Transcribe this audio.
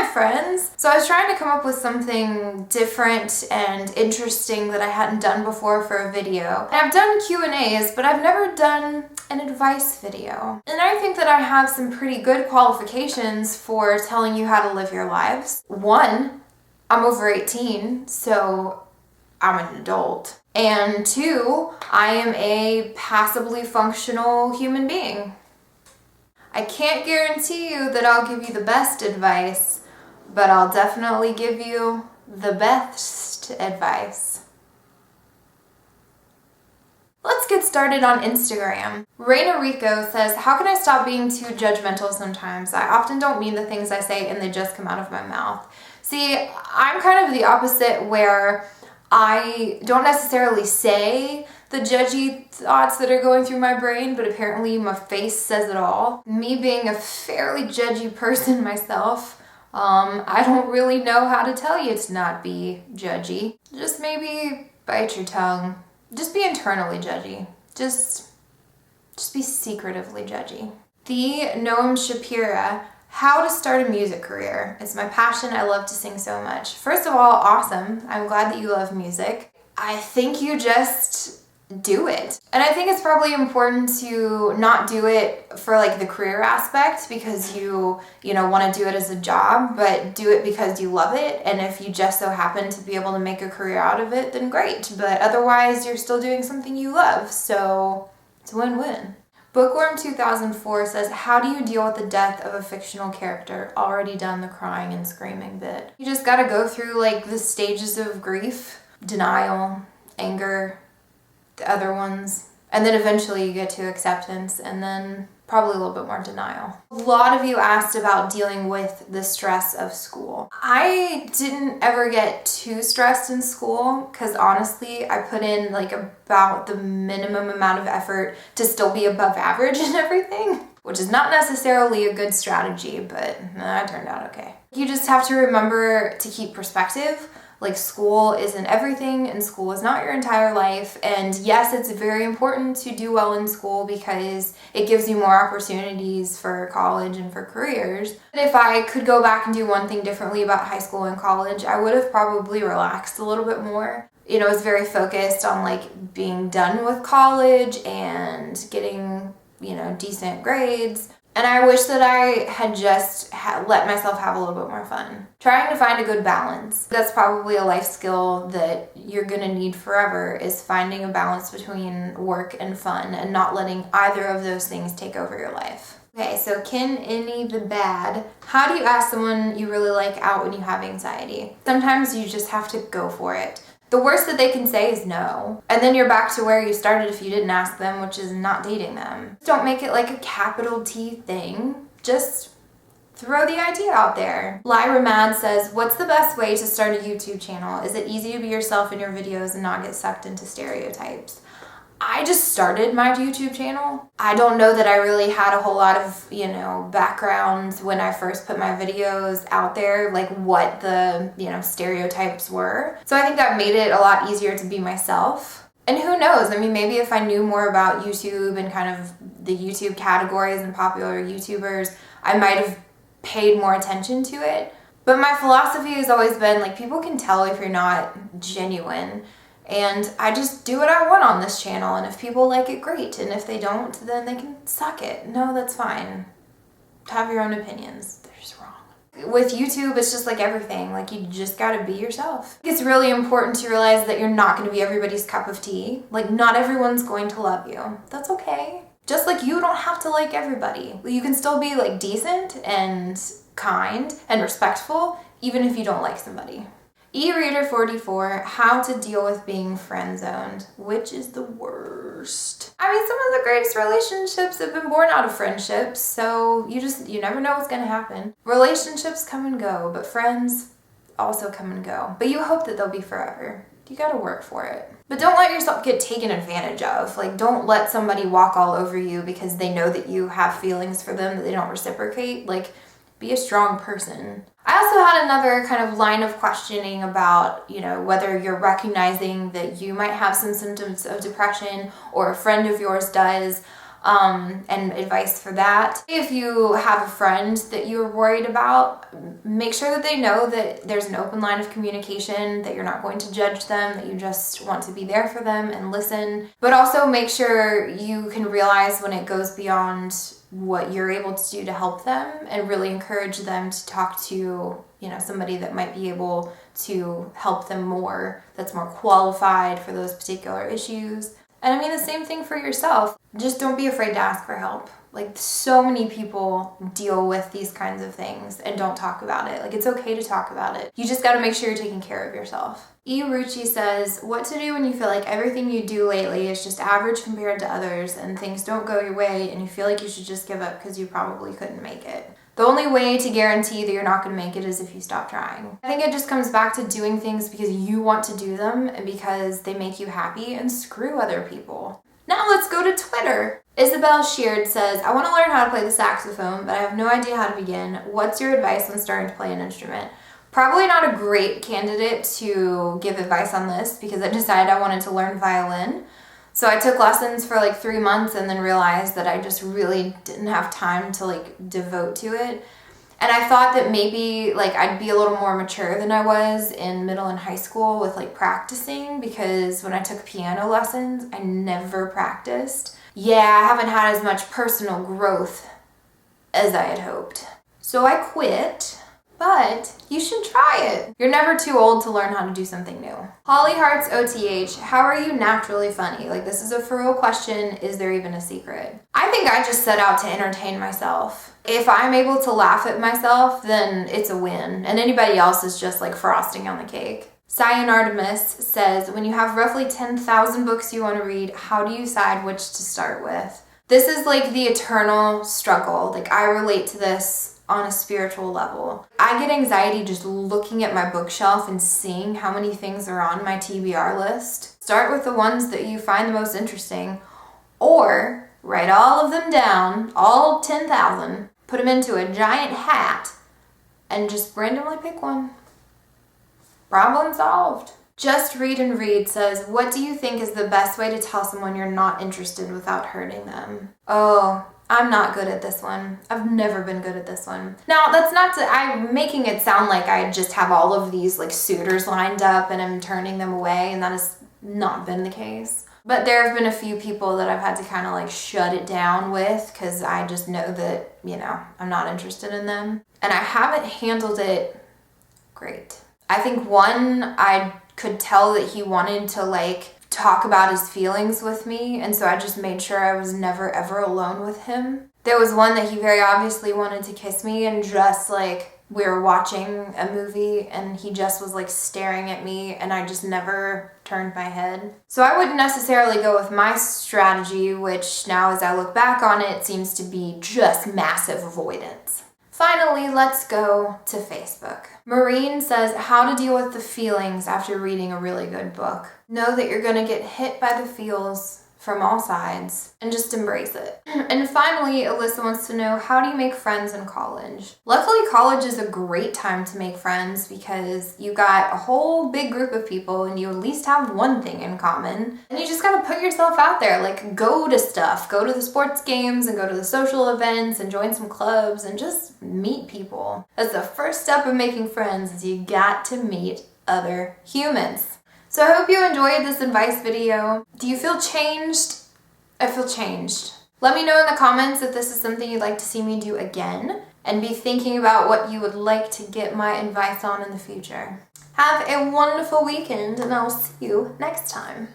Hi friends! So I was trying to come up with something different and interesting that I hadn't done before for a video. And I've done Q&As, but I've never done an advice video. And I think that I have some pretty good qualifications for telling you how to live your lives. One, I'm over 18, so I'm an adult. And two, I am a passably functional human being. I can't guarantee you that I'll give you the best advice, but I'll definitely give you the best advice. Let's get started on Instagram. Reina Rico says, how can I stop being too judgmental sometimes? I often don't mean the things I say and they just come out of my mouth. See, I'm kind of the opposite where I don't necessarily say the judgy thoughts that are going through my brain, but apparently my face says it all. Me being a fairly judgy person myself, I don't really know how to tell you to not be judgy. Just maybe bite your tongue. Just be internally judgy. Just be secretively judgy. The Noam Shapira, how to start a music career. It's my passion. I love to sing so much. First of all, awesome. I'm glad that you love music. I think you just do it. And I think it's probably important to not do it for like the career aspect because you want to do it as a job, but do it because you love it. And if you just so happen to be able to make a career out of it, then great. But otherwise, you're still doing something you love. So it's a win-win. Bookworm 2004 says, how do you deal with the death of a fictional character? Already done the crying and screaming bit. You just gotta go through like the stages of grief, denial, anger, the other ones, and then eventually you get to acceptance and then probably a little bit more denial. A lot of you asked about dealing with the stress of school. I didn't ever get too stressed in school because honestly, I put in like about the minimum amount of effort to still be above average and everything, which is not necessarily a good strategy, but that turned out okay. You just have to remember to keep perspective. Like school isn't everything and school is not your entire life. And yes, it's very important to do well in school because it gives you more opportunities for college and for careers. But if I could go back and do one thing differently about high school and college, I would have probably relaxed a little bit more. I was very focused on like being done with college and getting, decent grades. And I wish that I had just let myself have a little bit more fun. Trying to find a good balance. That's probably a life skill that you're gonna need forever, is finding a balance between work and fun and not letting either of those things take over your life. Okay, so Kin Any the Bad. How do you ask someone you really like out when you have anxiety? Sometimes you just have to go for it. The worst that they can say is no. And then you're back to where you started if you didn't ask them, which is not dating them. Don't make it like a capital T thing. Just throw the idea out there. Lyra Mad says, what's the best way to start a YouTube channel? Is it easy to be yourself in your videos and not get sucked into stereotypes? I just started my YouTube channel. I don't know that I really had a whole lot of, background when I first put my videos out there, like what the, stereotypes were. So I think that made it a lot easier to be myself. And who knows? I mean, maybe if I knew more about YouTube and kind of the YouTube categories and popular YouTubers, I might have paid more attention to it. But my philosophy has always been like, people can tell if you're not genuine. And I just do what I want on this channel, and if people like it, great. And if they don't, then they can suck it. No, that's fine. Have your own opinions. They're just wrong. With YouTube, it's just like everything. Like, you just gotta be yourself. It's really important to realize that you're not gonna be everybody's cup of tea. Like, not everyone's going to love you. That's okay. Just like you don't have to like everybody. You can still be like decent and kind and respectful, even if you don't like somebody. eReader44, how to deal with being friend-zoned, which is the worst. I mean, some of the greatest relationships have been born out of friendships, so you never know what's gonna happen. Relationships come and go, but friends also come and go. But you hope that they'll be forever. You gotta work for it. But don't let yourself get taken advantage of. Like, don't let somebody walk all over you because they know that you have feelings for them that they don't reciprocate. Like, be a strong person. I also had another kind of line of questioning about, whether you're recognizing that you might have some symptoms of depression or a friend of yours does. and advice for that. If you have a friend that you're worried about, make sure that they know that there's an open line of communication, that you're not going to judge them, that you just want to be there for them and listen. But also make sure you can realize when it goes beyond what you're able to do to help them, and really encourage them to talk to, somebody that might be able to help them more, that's more qualified for those particular issues. And I mean the same thing for yourself. Just don't be afraid to ask for help. Like, so many people deal with these kinds of things and don't talk about it. Like, it's okay to talk about it. You just got to make sure you're taking care of yourself. E. Rucci says, what to do when you feel like everything you do lately is just average compared to others and things don't go your way and you feel like you should just give up because you probably couldn't make it. The only way to guarantee that you're not going to make it is if you stop trying. I think it just comes back to doing things because you want to do them and because they make you happy, and screw other people. Now let's go to Twitter. Isabel Sheard says, I want to learn how to play the saxophone, but I have no idea how to begin. What's your advice on starting to play an instrument? Probably not a great candidate to give advice on this because I decided I wanted to learn violin. So I took lessons for like 3 months and then realized that I just really didn't have time to devote to it. And I thought that maybe I'd be a little more mature than I was in middle and high school with practicing, because when I took piano lessons, I never practiced. Yeah, I haven't had as much personal growth as I had hoped. So I quit. But you should try it. You're never too old to learn how to do something new. Holly Hearts OTH, how are you naturally funny? This is a for real question. Is there even a secret? I think I just set out to entertain myself. If I'm able to laugh at myself, then it's a win. And anybody else is just frosting on the cake. Cyan Artemis says, when you have roughly 10,000 books you want to read, how do you decide which to start with? This is the eternal struggle. I relate to this on a spiritual level. I get anxiety just looking at my bookshelf and seeing how many things are on my TBR list. Start with the ones that you find the most interesting, or write all of them down, all 10,000, put them into a giant hat, and just randomly pick one. Problem solved. Just Read and Read says, what do you think is the best way to tell someone you're not interested without hurting them? Oh, I'm not good at this one. I've never been good at this one. Now, that's not to, I'm making it sound like I just have all of these suitors lined up and I'm turning them away, and that has not been the case. But there have been a few people that I've had to kind of shut it down with because I just know that, I'm not interested in them. And I haven't handled it great. I think one, I could tell that he wanted to talk about his feelings with me, and so I just made sure I was never ever alone with him. There was one that he very obviously wanted to kiss me, and just we were watching a movie and he just was staring at me, and I just never turned my head. So I wouldn't necessarily go with my strategy, which now as I look back on it seems to be just massive avoidance. Finally, let's go to Facebook. Maureen says, how to deal with the feelings after reading a really good book. Know that you're going to get hit by the feels from all sides and just embrace it. And finally, Alyssa wants to know, how do you make friends in college? Luckily, college is a great time to make friends because you got a whole big group of people and you at least have one thing in common. And you just gotta put yourself out there, go to stuff, go to the sports games and go to the social events and join some clubs and just meet people. That's the first step of making friends, is you got to meet other humans. So I hope you enjoyed this advice video. Do you feel changed? I feel changed. Let me know in the comments if this is something you'd like to see me do again, and be thinking about what you would like to get my advice on in the future. Have a wonderful weekend, and I'll see you next time.